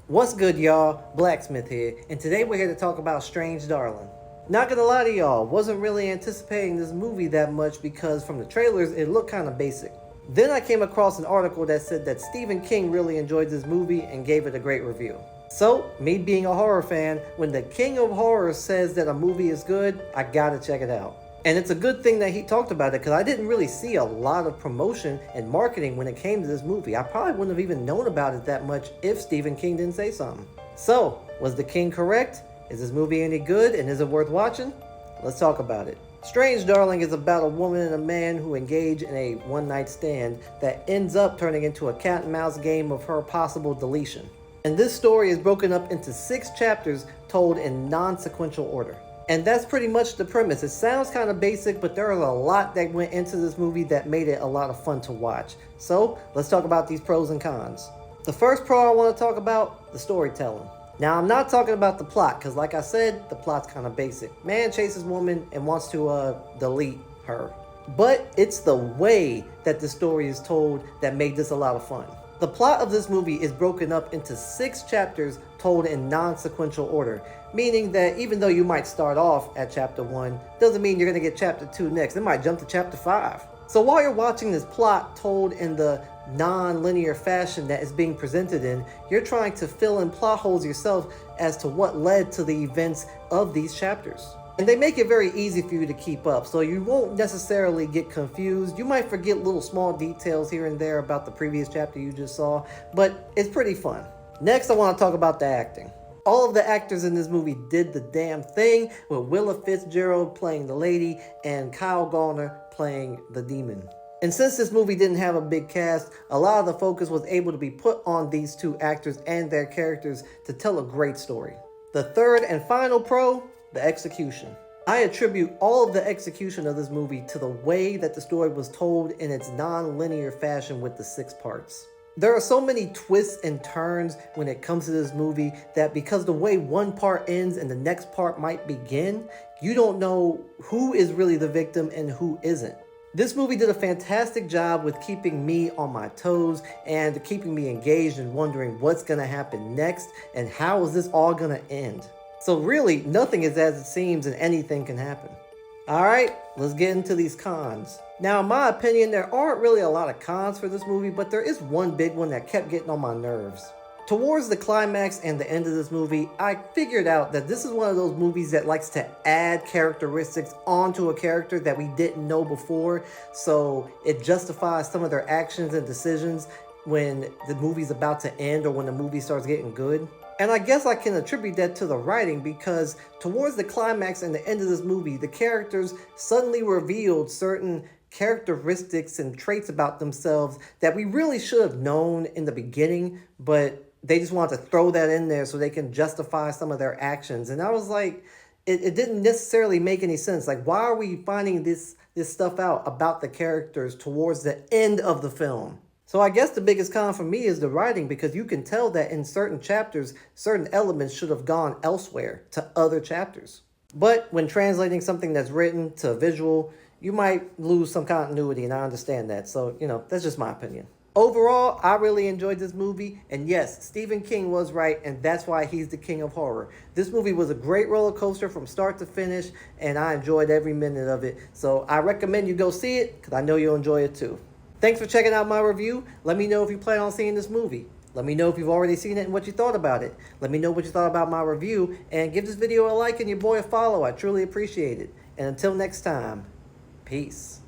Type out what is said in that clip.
What's good, y'all? Blacksmith here, and today we're here to talk about Strange Darling. Not gonna lie to y'all, wasn't really anticipating this movie that much because from the trailers it looked kind of basic. Then I came across an article that said that Stephen King really enjoyed this movie and gave it a great review. So, me being a horror fan, when the king of horror says that a movie is good, I gotta check it out. And it's a good thing that he talked about it because I didn't really see a lot of promotion and marketing when it came to this movie. I probably wouldn't have even known about it that much if Stephen King didn't say something. So, was the king correct? Is this movie any good and is it worth watching? Let's talk about it. Strange Darling is about a woman and a man who engage in a one-night stand that ends up turning into a cat and mouse game of her possible deletion. And this story is broken up into 6 chapters told in non-sequential order. And that's pretty much the premise. It sounds kind of basic, but there is a lot that went into this movie that made it a lot of fun to watch. So, let's talk about these pros and cons. The first pro I want to talk about, the storytelling. Now, I'm not talking about the plot, because like I said, the plot's kind of basic. Man chases woman and wants to delete her. But it's the way that the story is told that made this a lot of fun. The plot of this movie is broken up into 6 chapters told in non-sequential order, meaning that even though you might start off at chapter 1, doesn't mean you're going to get chapter 2 next. It might jump to chapter 5. So while you're watching this plot told in the non-linear fashion that is being presented in, you're trying to fill in plot holes yourself as to what led to the events of these chapters. And they make it very easy for you to keep up, so you won't necessarily get confused. You might forget little small details here and there about the previous chapter you just saw, but it's pretty fun. Next, I want to talk about the acting. All of the actors in this movie did the damn thing, with Willa Fitzgerald playing the lady and Kyle Gallner playing the demon. And since this movie didn't have a big cast, a lot of the focus was able to be put on these 2 actors and their characters to tell a great story. The third and final pro, the execution. I attribute all of the execution of this movie to the way that the story was told in its non-linear fashion with the 6 parts. There are so many twists and turns when it comes to this movie that because the way one part ends and the next part might begin, you don't know who is really the victim and who isn't. This movie did a fantastic job with keeping me on my toes and keeping me engaged and wondering what's going to happen next and how is this all going to end. So really, nothing is as it seems and anything can happen. Alright, let's get into these cons. Now, in my opinion, there aren't really a lot of cons for this movie, but there is one big one that kept getting on my nerves. Towards the climax and the end of this movie, I figured out that this is one of those movies that likes to add characteristics onto a character that we didn't know before, so it justifies some of their actions and decisions when the movie's about to end or when the movie starts getting good. And I guess I can attribute that to the writing because towards the climax and the end of this movie, the characters suddenly revealed certain characteristics and traits about themselves that we really should have known in the beginning, but they just wanted to throw that in there so they can justify some of their actions. And I was like, it didn't necessarily make any sense. Like, why are we finding this stuff out about the characters towards the end of the film? So I guess the biggest con for me is the writing because you can tell that in certain chapters, certain elements should have gone elsewhere to other chapters. But when translating something that's written to visual, you might lose some continuity and I understand that. So, that's just my opinion. Overall, I really enjoyed this movie, and yes, Stephen King was right, and that's why he's the king of horror. This movie was a great roller coaster from start to finish, and I enjoyed every minute of it. So I recommend you go see it, because I know you'll enjoy it too. Thanks for checking out my review. Let me know if you plan on seeing this movie. Let me know if you've already seen it and what you thought about it. Let me know what you thought about my review, and give this video a like and your boy a follow. I truly appreciate it. And until next time, peace.